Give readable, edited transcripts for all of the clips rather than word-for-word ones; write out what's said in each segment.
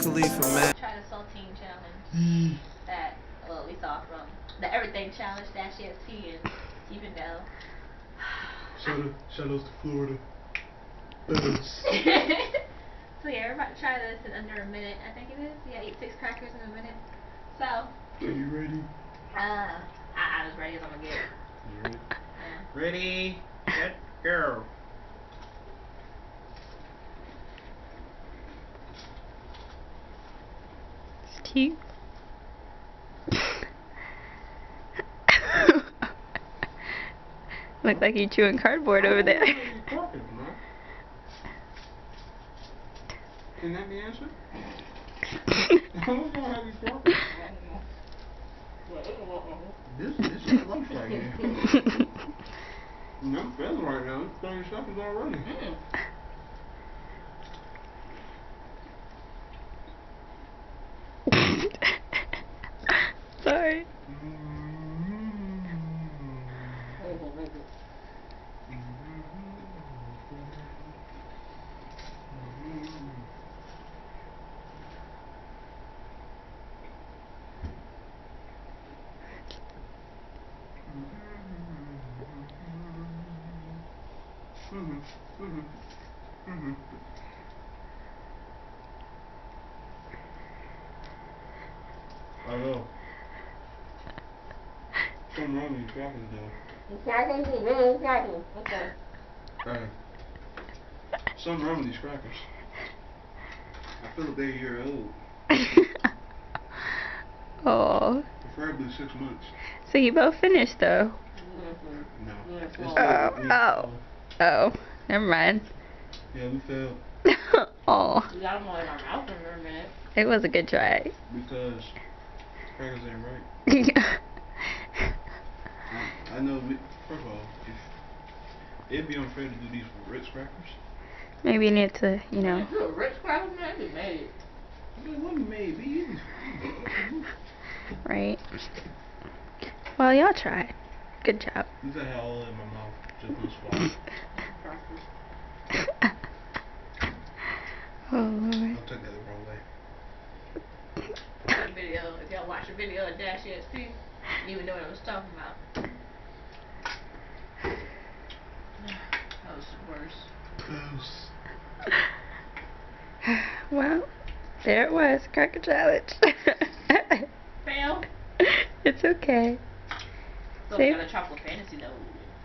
Khalifa, man. Try the saltine challenge that we saw from the everything challenge that she has T and Stevendale. Shout outs to Florida. So yeah, we're about to try this in under a minute. I think it is. Yeah, eat 6 crackers in a minute. So. Are you ready? I'm as ready as I'm gonna get. You ready? Yeah. Ready, set, go. Steve. Look like you're chewing cardboard over there. Can that be answered? I don't know how you talking. This is life right here. I'm feeling right now. It's 30 seconds already. Sorry. I know. Something wrong with these crackers, though. Hey. Something wrong with these crackers. I feel like they're a year old. Oh. Preferably 6 months. So you both finished though? No. Oh. Never mind. Yeah, we failed. Oh. We got them all in our mouth for a minute. It was a good try. Because crackers ain't right. I know, first of all, it'd be unfair to do these for Ritz crackers. Maybe you need to, you know. If you're a Ritz cracker, man, it'd be made. It wasn't made, be Right. Well, y'all tried. Good job. You said I had all in my mouth, just this swallow. Oh, Lord. Don't take that the wrong way. If y'all watch the video of Dash ESP, you would know what I was talking about. That was the worst. Close. Well, there it was. Cracker challenge. Fail. It's okay. So we got a chocolate fantasy though.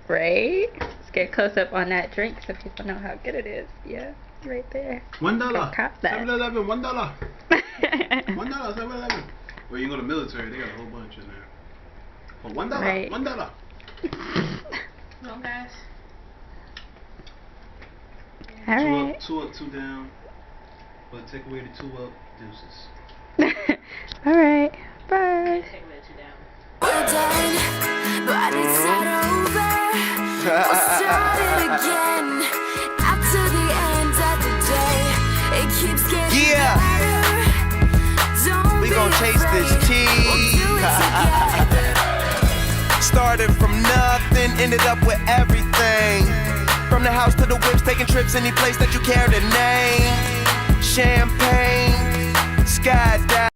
Right? Let's get close up on that drink so people know how good it is. Yeah, right there. $1. Cop that. 7-Eleven, $1. $1, 7-Eleven. Well, you go to military, they got a whole bunch in there. For $1, Right. $1. No, guys. Alright. 2 up, 2 down. But take away the 2 up, deuces. Alright. Bye. Take away the 2 down. We're done, but it's not over. We'll start it again. After the end of the day, it keeps getting better. Don't We be gon' taste this afraid. tea. We'll do it together. Started from nothing, ended up with everything. From the house to the whips, taking trips any place that you care to name. Champagne, skydive.